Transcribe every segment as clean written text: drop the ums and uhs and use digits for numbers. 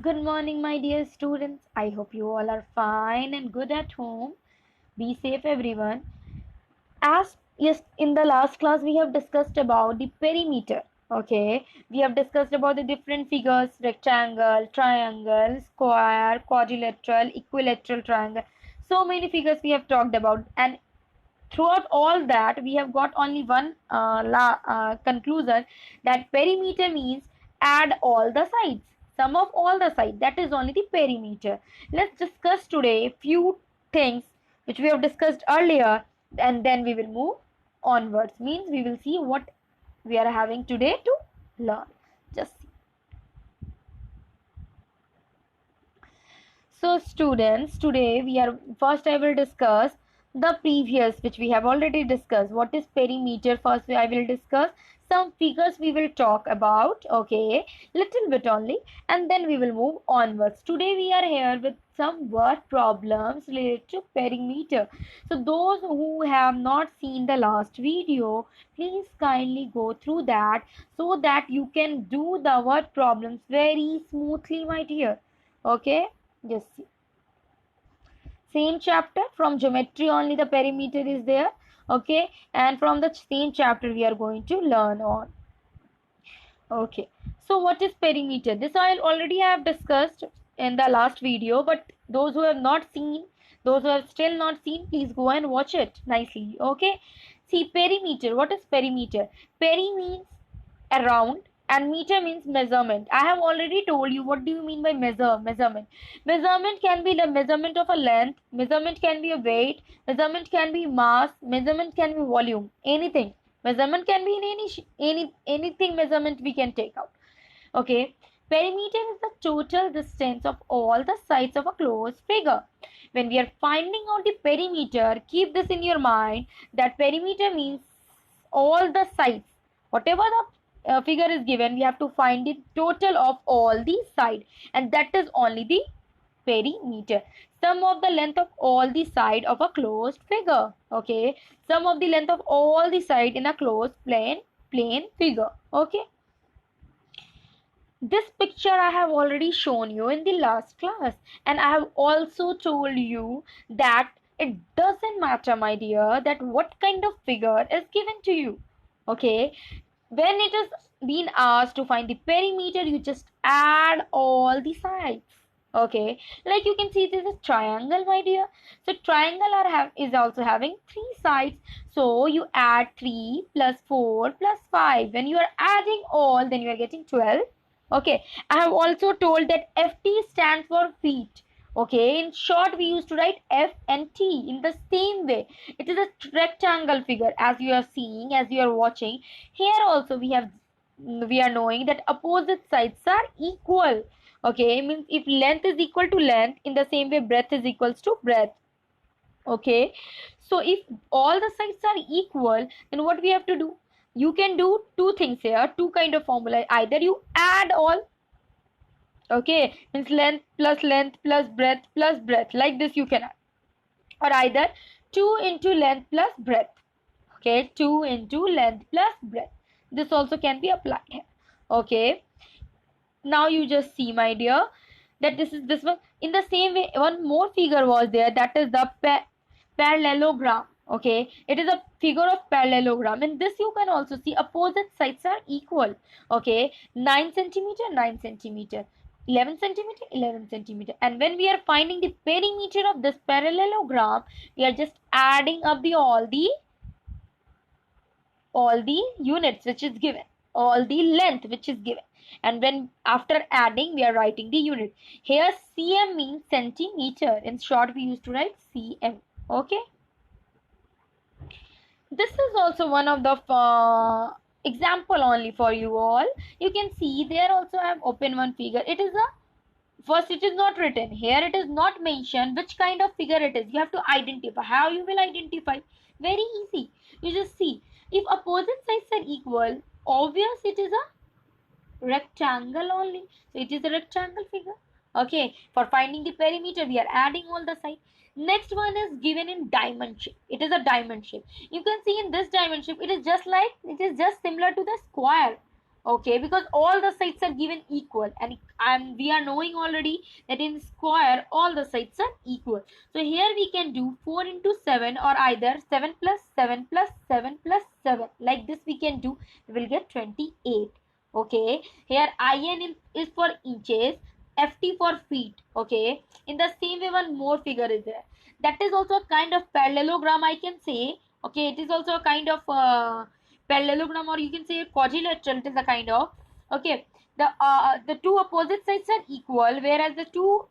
Good morning, my dear students. I hope you all are fine and good at home. Be safe, everyone. As yes, in the last class, we have discussed about the perimeter. Okay, we have discussed about the different figures: rectangle, triangle, square, quadrilateral, equilateral triangle. So many figures we have talked about, and throughout all that, we have got only one conclusion, that perimeter means add all the sides, sum of all the sides. That is only the perimeter. Let's discuss today few things which we have discussed earlier, and then we will move onwards. Means we will see what we are having today to learn. Just see. So students, today we are first I will discuss the previous which we have already discussed. What is perimeter? First I will discuss some figures we will talk about, okay, little bit only, and then we will move onwards. Today we are here with some word problems related to perimeter. So those who have not seen the last video, please kindly go through that so that you can do the word problems very smoothly, my dear. Okay, just see. Same chapter, from geometry only the perimeter is there. Okay, and from the same chapter we are going to learn on. Okay, so what is perimeter? This I already have discussed in the last video, but those who have not seen, those who have still not seen, please go and watch it nicely. Okay, see, perimeter. What is perimeter? Peri means around, and meter means measurement. I have already told you what do you mean by measurement. Measurement can be the measurement of a length, measurement can be a weight, measurement can be mass, measurement can be volume, anything. Measurement can be in anything measurement we can take out. Okay, perimeter is the total distance of all the sides of a closed figure. When we are finding out the perimeter, keep this in your mind, that perimeter means all the sides. Whatever the figure is given, we have to find the total of all the sides, and that is only the perimeter. Sum of the length of all the side of a closed figure. Okay, sum of the length of all the side in a closed plane figure. Okay, this picture I have already shown you in the last class, and I have also told you that it doesn't matter, my dear, that what kind of figure is given to you. Okay, when it is being asked to find the perimeter, you just add all the sides. Okay, like you can see, this is triangle, my dear. So triangle is also having three sides. So you add 3 plus 4 plus 5. When you are adding all, then you are getting 12. Okay, I have also told that FT stands for feet. Okay, in short, we used to write F and T in the same way. It is a rectangle figure, as you are seeing, as you are watching. Here also we are knowing that opposite sides are equal. Okay, means if length is equal to length, in the same way breadth is equals to breadth. Okay, so if all the sides are equal, then what we have to do? You can do two things here, two kind of formula. Either you add all, okay, means length plus breadth, like this you can add, or either 2 into length plus breadth. Okay, 2 into length plus breadth, this also can be applied here. Okay, now you just see, my dear, that this one. In the same way, one more figure was there, that is the parallelogram. Okay, it is a figure of parallelogram. In this you can also see opposite sides are equal. Okay, 9 centimeter, 9 centimeter, 11 centimeter, 11 centimeter. And when we are finding the perimeter of this parallelogram, we are just adding up all the units which is given, all the length which is given, and when after adding we are writing the unit. Here cm means centimeter. In short, we used to write cm. Okay, this is also one of the example only for you all. You can see there also I have opened one figure. It is a first, it is not written here, it is not mentioned which kind of figure it is. You have to identify. How you will identify? Very easy. You just see, if opposite sides are equal, obvious it is a rectangle only. So it is a rectangle figure. Okay, for finding the perimeter, we are adding all the sides. Next one is given in diamond shape. It is a diamond shape. You can see in this diamond shape, it is just similar to the square. Okay, because all the sides are given equal, and we are knowing already that in square all the sides are equal. So here we can do 4 into 7, or either 7 plus 7 plus 7 plus 7, like this we can do. We will get 28. Okay, here is for inches, ft for feet. Okay, in the same way one more figure is there, that is also a kind of parallelogram, I can say. Okay, it is also a kind of parallelogram, or you can say quadrilateral. It is a kind of, okay, the two opposite sides are equal, whereas the two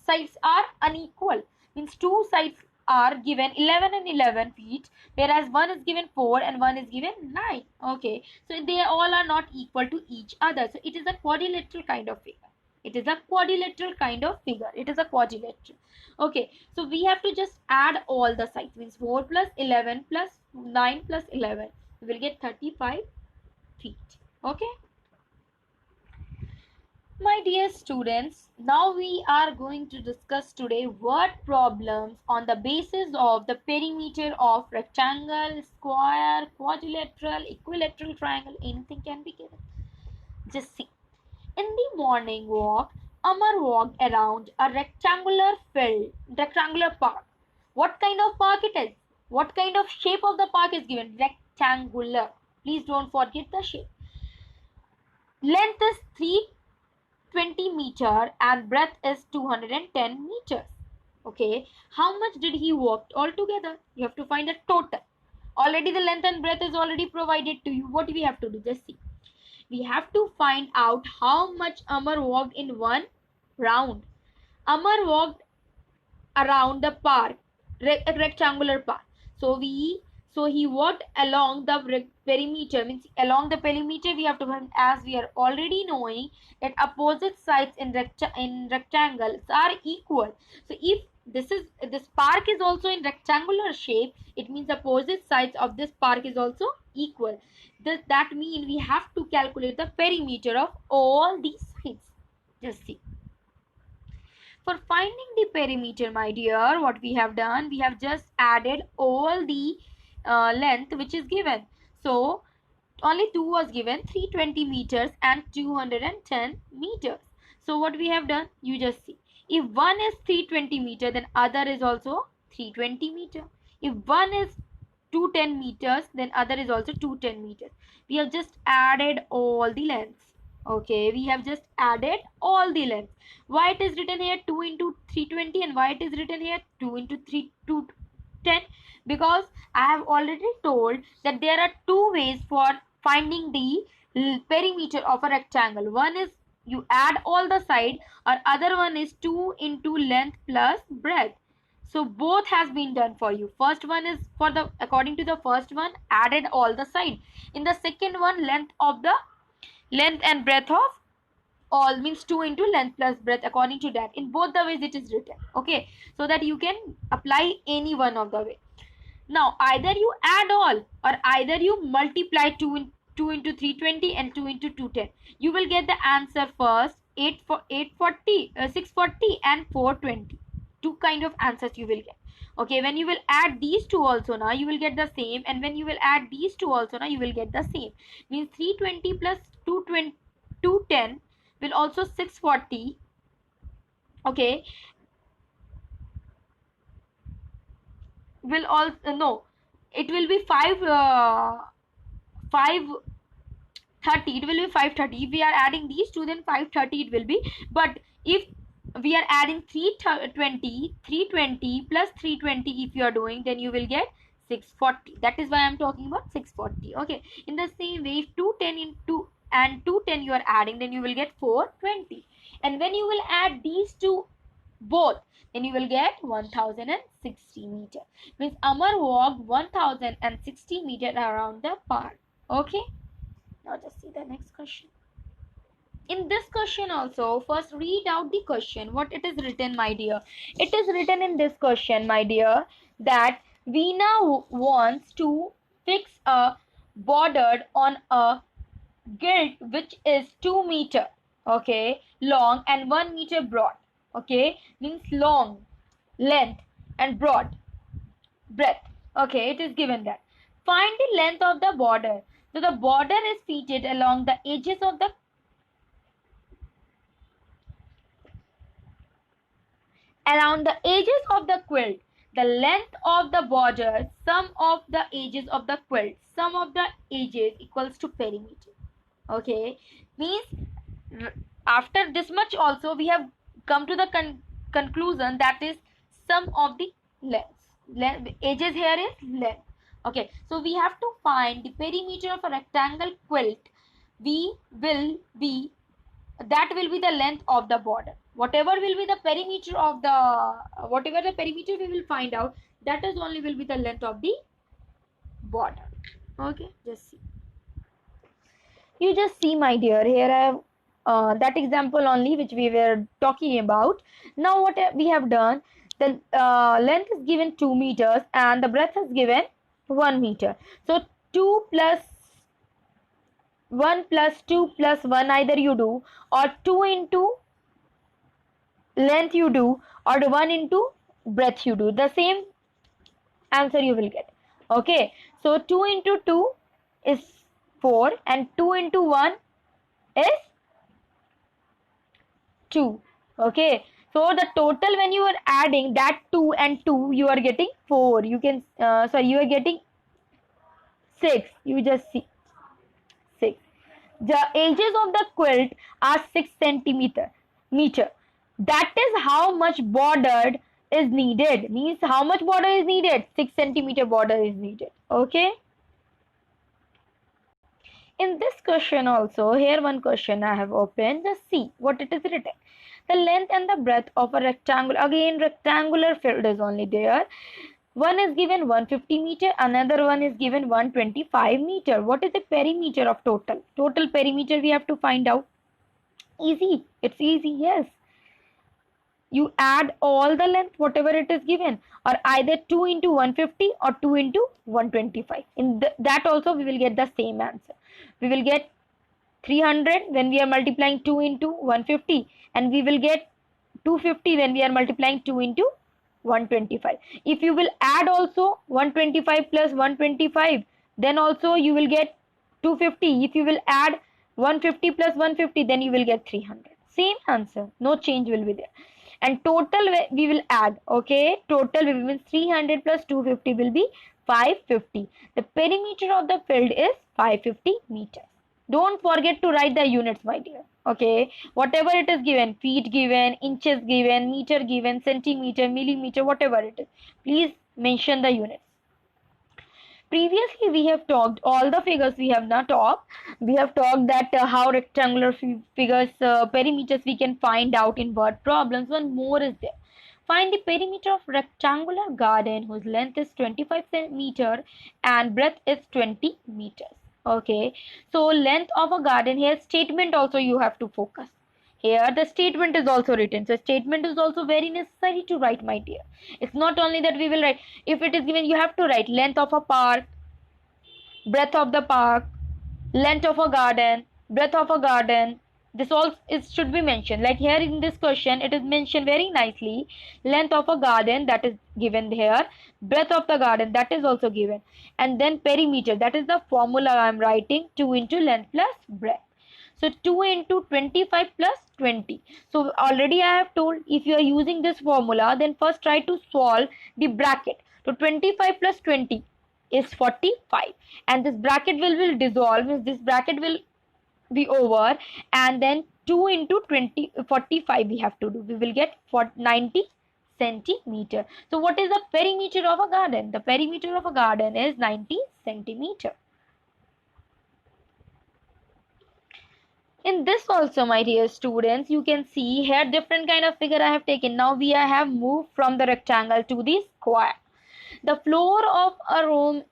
sides are unequal. Means two sides are given 11 and 11 feet, whereas one is given 4 and one is given 9. Okay, so they all are not equal to each other, so it is a quadrilateral kind of figure. It is a quadrilateral kind of figure. It is a quadrilateral. Okay, so we have to just add all the sides. Means 4 plus 11 plus 9 plus 11, we will get 35 feet. Okay, my dear students, now we are going to discuss today word problems on the basis of the perimeter of rectangle, square, quadrilateral, equilateral triangle. Anything can be given. Just see. In the morning walk, Amar walked around a rectangular park. What kind of park it is? What kind of shape of the park is given? Rectangular. Please don't forget the shape. Length is 320 meter and breadth is 210 meters. Okay, how much did he walk altogether? You have to find the total. Already the length and breadth is already provided to you. What do we have to do? Just see. We have to find out how much Amar walked in one round. Amar walked around the park, rectangular park. So he walked along the perimeter. Means along the perimeter we have to find, as we are already knowing that opposite sides in rectangles are equal. So if this park is also in rectangular shape, it means opposite sides of this park is also equal. That means we have to calculate the perimeter of all these sides. Just see. For finding the perimeter, my dear, what we have done, we have just added all the length which is given. So only two was given, 320 meters and 210 meters. So what we have done, you just see. If one is 320 meter, then other is also 320 meter. If one is 210 meters, then other is also 210 meters. We have just added all the lengths. Okay, we have just added all the lengths. Why it is written here 2 into 320 and why it is written here 2 into 210? Because I have already told that there are two ways for finding the perimeter of a rectangle. One is you add all the side, or other one is 2 into length plus breadth. So both has been done for you. First one is for the, according to the first one, added all the side. In the second one, length and breadth of all, means 2 into length plus breadth, according to that. In both the ways it is written. Okay, so that you can apply any one of the way. Now either you add all, or either you multiply 2 into 320 and 2 into 210. You will get the answer first. 840, 640 and 420. Two kind of answers you will get. Okay, when you will add these two also, now you will get the same, and when you will add these two also, now you will get the same. Means 320 plus 210 will also 640. Okay, will also, no, it will be 530. It will be 530. If we are adding these two, then 530 it will be. But if we are adding 320 plus 320, if you are doing, then you will get 640. That is why I am talking about 640. Okay, in the same way, if 210 into and 210 you are adding, then you will get 420. And when you will add these two both, then you will get 1060 meter. Means Amar walked 1060 meter around the park. Okay, now just see the next question. In this question also, first read out the question, what it is written, my dear. It is written in this question, my dear, that Veena wants to fix a border on a gilt which is 2 meter, okay, long and 1 meter broad. Okay, means long, length and broad, breadth. Okay, it is given that. Find the length of the border. So the border is fitted along the edges of the around the edges of the quilt. The length of the border, sum of the edges of the quilt, sum of the edges equals to perimeter. Okay, means after this much also we have come to the conclusion that is sum of the lengths. Edges here is length. Okay, so we have to find the perimeter of a rectangle quilt. We will be that will be the length of the border. Whatever will be the perimeter of the whatever the perimeter we will find out, that is only will be the length of the border. Okay, just see. You just see, my dear, here I have that example only which we were talking about. Now what we have done, the length is given 2 meters and the breadth is given 1 meter. So 2 plus 1 plus 2 plus 1 either you do, or 2 into length you do, or 1 into breadth you do. The same answer you will get. Okay, so 2 into 2 is 4 and 2 into 1 is 2. Okay, so the total when you are adding that 2 and 2 you are getting 4. You can sorry, you are getting 6. You just see 6. The edges of the quilt are 6 centimeter meter. That is how much bordered is needed. Means how much border is needed? 6 centimeter border is needed. Okay. In this question also, here one question I have opened. Just see what it is written. The length and the breadth of a rectangle. Again, rectangular field is only there. One is given 150 meter, another one is given 125 meter. What is the perimeter of total? Total perimeter we have to find out. Easy. It's easy, yes. You add all the length, whatever it is given, or either 2 into 150 or 2 into 125. In that also we will get the same answer. We will get 300 when we are multiplying 2 into 150, and we will get 250 when we are multiplying 2 into 125. If you will add also 125 plus 125, then also you will get 250. If you will add 150 plus 150, then you will get 300. Same answer, no change will be there. And total we will add. Okay, total will be 300 plus 250 will be 550. The perimeter of the field is 550 meters. Don't forget to write the units, my dear. Okay, whatever it is given, feet given, inches given, meter given, centimeter, millimeter, whatever it is, please mention the units. Previously we have talked all the figures we have not talked. We have talked that how rectangular figures perimeters we can find out in word problems. One more is there. Find the perimeter of rectangular garden whose length is 25 centimeter and breadth is 20 meters. Okay, so length of a garden, here statement also you have to focus. Here the statement is also written. So statement is also very necessary to write, my dear. It's not only that we will write. If it is given, you have to write length of a park, breadth of the park, length of a garden, breadth of a garden. This all is should be mentioned. Like here in this question, it is mentioned very nicely. Length of a garden, that is given here. Breadth of the garden, that is also given. And then perimeter, that is the formula I am writing. 2 into length plus breadth. So 2 into 25 plus 20. So already I have told, if you are using this formula, then first try to solve the bracket. So 25 plus 20 is 45, and this bracket will dissolve, means this bracket will be over, and then 2 into 20 45 we have to do. We will get 90 centimeter. So what is the perimeter of a garden? The perimeter of a garden is 90 centimeter. In this also, my dear students, you can see here different kind of figure I have taken. Now we have moved from the rectangle to the square. The floor of a room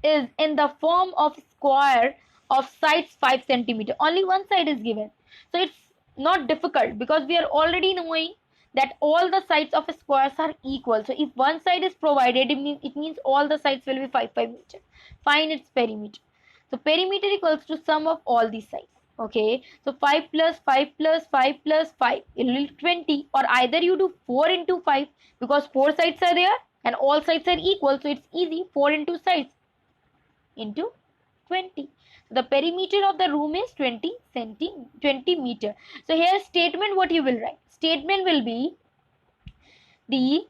is in the form of square of sides 5 centimeter. Only one side is given. So it's not difficult because we are already knowing that all the sides of a square are equal. So if one side is provided, it means all the sides will be 5 meters. Find its perimeter. So perimeter equals to sum of all these sides. Okay, so 5 plus 5 plus 5 plus 5, it will be 20, or either you do 4 into 5 because 4 sides are there and all sides are equal, so it's easy. 4 into sides into 20. The perimeter of the room is 20 meter. So here statement, what you will write? Statement will be the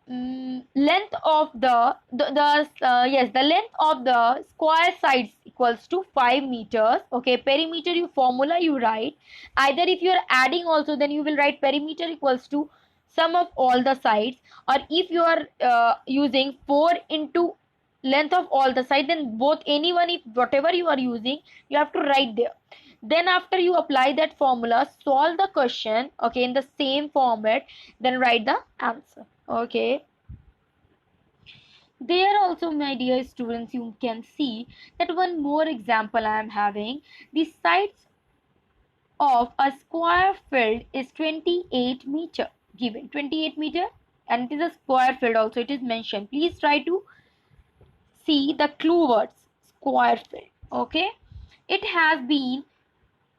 length of the length of the square sides equals to 5 meters. Okay, perimeter, you formula you write. Either if you are adding also, then you will write perimeter equals to sum of all the sides, or if you are using 4 into length of all the sides, then both, anyone, if whatever you are using, you have to write there. Then after you apply that formula, solve the question, okay, in the same format, then write the answer. Okay, there also, my dear students, you can see that one more example I am having. The sides of a square field is 28 meter, given 28 meter, and it is a square field also, it is mentioned. Please try to see the clue words. Square field, okay. It has been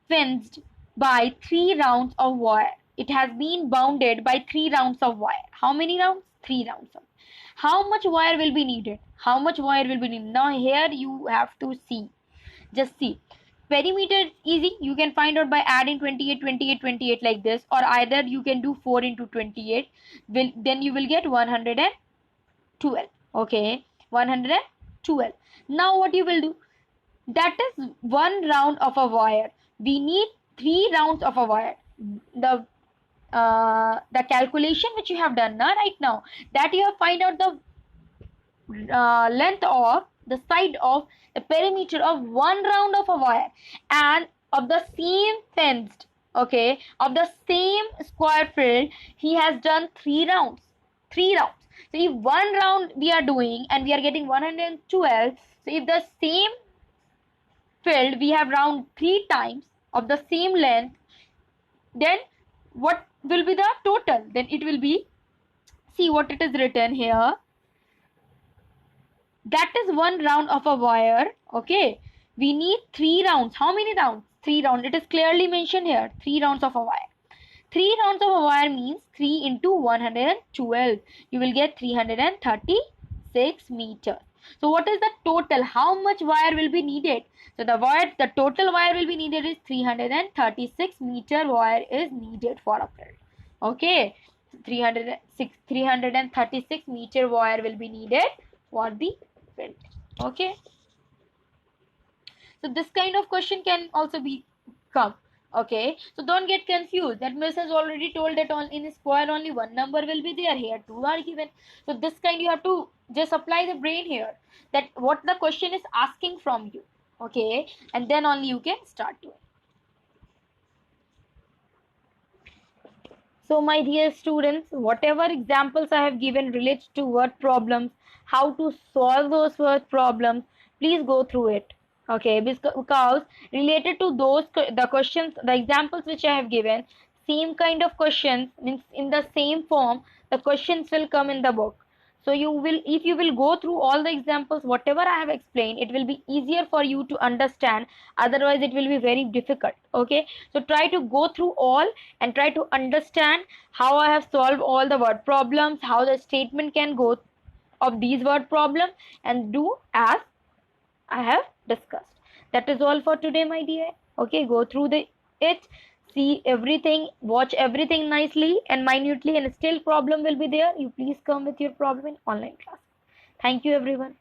fenced by 3 rounds of wire. It has been bounded by 3 rounds of wire. How many rounds? 3 rounds of. How much wire will be needed? How much wire will be needed? Now here you have to see. Just see. Perimeter is easy. You can find out by adding 28, 28, 28 like this, or either you can do 4 into 28. Then you will get 112. Okay, 112. Now what you will do? That is 1 round of a wire. We need 3 rounds of a wire. The calculation which you have done right now, that you have find out the length of the side of the perimeter of 1 round of a wire, and of the same fenced, okay, of the same square field, he has done 3 rounds. 3 rounds. So if 1 round we are doing and we are getting 112, so if the same field we have round 3 times of the same length, then what will be the total? Then it will be, see what it is written here, that is 1 round of a wire. Okay, we need 3 rounds. How many rounds? 3 rounds. It is clearly mentioned here, 3 rounds of a wire. 3 rounds of a wire means 3 into 112, you will get 336 meters. So what is the total? How much wire will be needed? So the total wire will be needed is 336 meter wire is needed for a field. Okay, 336 meter wire will be needed for the field. Okay, so this kind of question can also be come. Okay, so don't get confused that miss has already told that on in square only 1 number will be there, here 2 are given. So this kind you have to just apply the brain here, that what the question is asking from you. Okay, and then only you can start doing. So my dear students, whatever examples I have given related to word problems, how to solve those word problems, please go through it. Okay, because related to those the questions, the examples which I have given, same kind of questions, means in the same form, the questions will come in the book. So you will, if you will go through all the examples, whatever I have explained, it will be easier for you to understand. Otherwise, it will be very difficult. Okay, so try to go through all and try to understand how I have solved all the word problems, how the statement can go of these word problems, and do as I have discussed. That is all for today, my dear. Okay, go through it, see everything, watch everything nicely and minutely, and still problem will be there. You please come with your problem in online class. Thank you, everyone.